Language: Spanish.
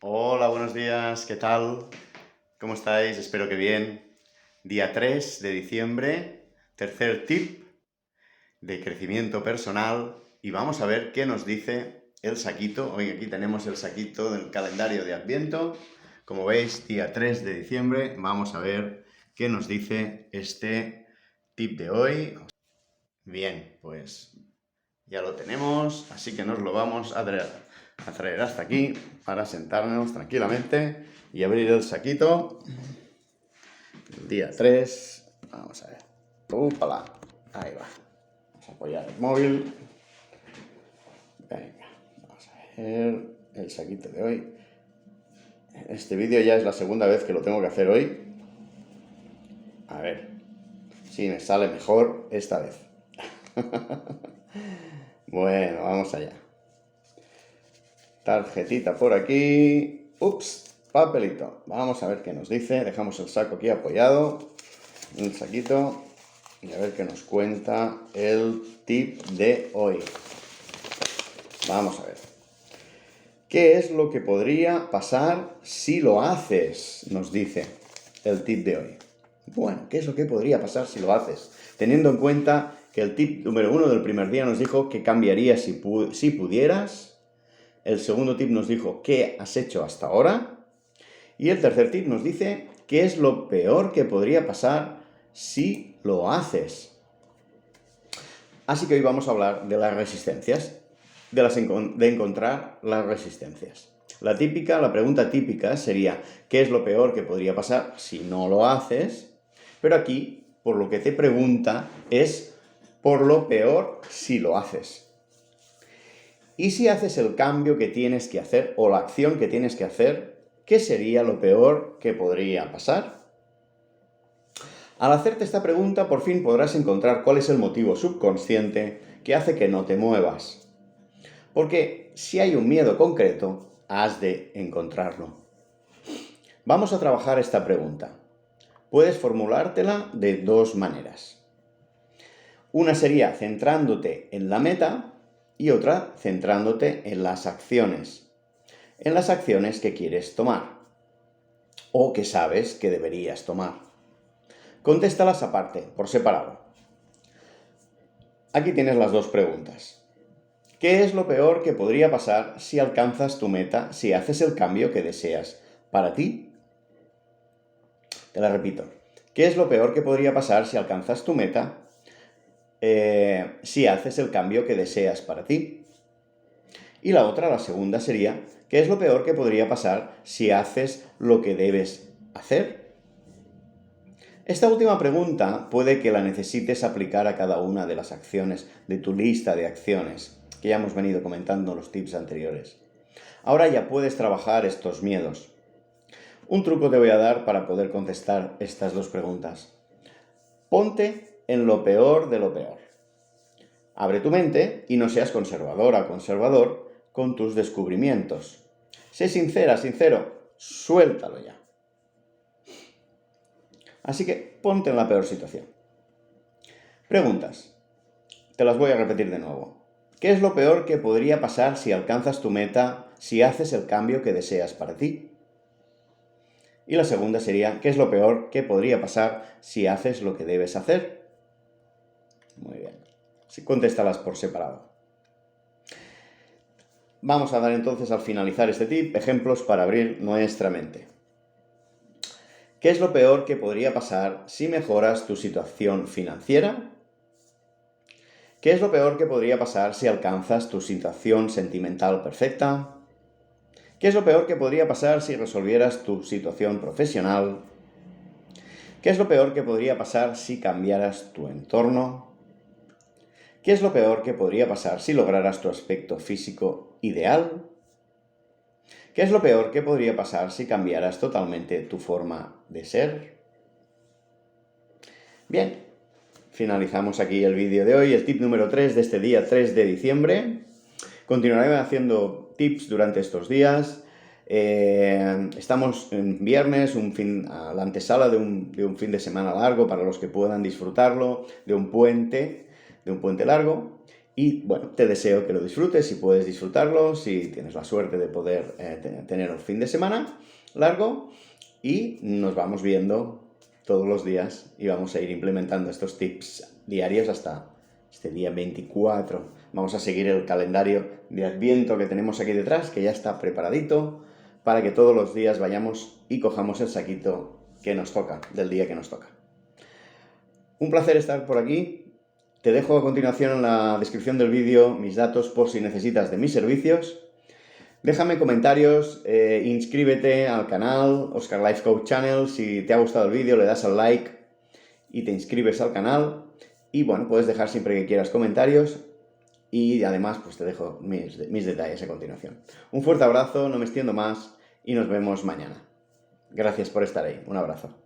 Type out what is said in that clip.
Hola, buenos días, ¿qué tal? ¿Cómo estáis? Espero que bien. Día 3 de diciembre, tercer tip de crecimiento personal y vamos a ver qué nos dice el saquito. Hoy aquí tenemos el saquito del calendario de Adviento. Como veis, día 3 de diciembre, vamos a ver qué nos dice este tip de hoy. Bien, pues ya lo tenemos, así que nos lo vamos a traer hasta aquí para sentarnos tranquilamente y abrir el saquito. El día 3, vamos a ver. ¡Upala! Ahí va. Vamos a apoyar el móvil. Venga, vamos a ver el saquito de hoy. Este vídeo ya es la segunda vez que lo tengo que hacer hoy. A ver si me sale mejor esta vez. Bueno, vamos allá. Tarjetita por aquí. Ups, papelito. Vamos a ver qué nos dice. Dejamos el saco aquí apoyado. El saquito. Y a ver qué nos cuenta el tip de hoy. Vamos a ver. ¿Qué es lo que podría pasar si lo haces? Nos dice el tip de hoy. Bueno, ¿qué es lo que podría pasar si lo haces? Teniendo en cuenta que el tip número 1 del primer día nos dijo que cambiaría si pudieras. El segundo tip nos dijo qué has hecho hasta ahora. Y el tercer tip nos dice qué es lo peor que podría pasar si lo haces. Así que hoy vamos a hablar de las resistencias, de encontrar las resistencias. La pregunta típica sería ¿qué es lo peor que podría pasar si no lo haces? Pero aquí, por lo que te pregunta, es por lo peor si lo haces. Y si haces el cambio que tienes que hacer o la acción que tienes que hacer, ¿qué sería lo peor que podría pasar? Al hacerte esta pregunta, por fin podrás encontrar cuál es el motivo subconsciente que hace que no te muevas. Porque si hay un miedo concreto, has de encontrarlo. Vamos a trabajar esta pregunta. Puedes formulártela de dos maneras. Una sería centrándote en la meta y otra centrándote en las acciones. En las acciones que quieres tomar o que sabes que deberías tomar. Contéstalas aparte, por separado. Aquí tienes las dos preguntas. ¿Qué es lo peor que podría pasar si alcanzas tu meta, si haces el cambio que deseas para ti? Te la repito. ¿Qué es lo peor que podría pasar si alcanzas tu meta, si haces el cambio que deseas para ti? Y la otra, la segunda, sería ¿qué es lo peor que podría pasar si haces lo que debes hacer? Esta última pregunta puede que la necesites aplicar a cada una de las acciones de tu lista de acciones, que ya hemos venido comentando en los tips anteriores. Ahora ya puedes trabajar estos miedos. Un truco te voy a dar para poder contestar estas dos preguntas. Ponte en lo peor de lo peor. Abre tu mente y no seas conservadora o conservador con tus descubrimientos. Sé sincera, sincero, suéltalo ya. Así que ponte en la peor situación. Preguntas. Te las voy a repetir de nuevo. ¿Qué es lo peor que podría pasar si alcanzas tu meta, si haces el cambio que deseas para ti? Y la segunda sería, ¿qué es lo peor que podría pasar si haces lo que debes hacer? Muy bien. Contéstalas por separado. Vamos a dar entonces, al finalizar este tip, ejemplos para abrir nuestra mente. ¿Qué es lo peor que podría pasar si mejoras tu situación financiera? ¿Qué es lo peor que podría pasar si alcanzas tu situación sentimental perfecta? ¿Qué es lo peor que podría pasar si resolvieras tu situación profesional? ¿Qué es lo peor que podría pasar si cambiaras tu entorno? ¿Qué es lo peor que podría pasar si lograras tu aspecto físico ideal? ¿Qué es lo peor que podría pasar si cambiaras totalmente tu forma de ser? Bien, finalizamos aquí el vídeo de hoy, el tip número 3 de este día 3 de diciembre. Continuaré haciendo tips durante estos días. Estamos en viernes, a la antesala de un fin de semana largo para los que puedan disfrutarlo, de un puente largo. Y bueno, te deseo que lo disfrutes, si puedes disfrutarlo, si tienes la suerte de poder tener un fin de semana largo, y nos vamos viendo todos los días y vamos a ir implementando estos tips diarios hasta este día 24. Vamos a seguir el calendario de Adviento que tenemos aquí detrás, que ya está preparadito, para que todos los días vayamos y cojamos el saquito que nos toca, del día que nos toca. Un placer estar por aquí. Te dejo a continuación en la descripción del vídeo mis datos por si necesitas de mis servicios. Déjame comentarios, inscríbete al canal Oscar Life Coach Channel. Si te ha gustado el vídeo, le das al like y te inscribes al canal. Y bueno, puedes dejar siempre que quieras comentarios. Y además, pues te dejo mis detalles a continuación. Un fuerte abrazo, no me extiendo más y nos vemos mañana. Gracias por estar ahí. Un abrazo.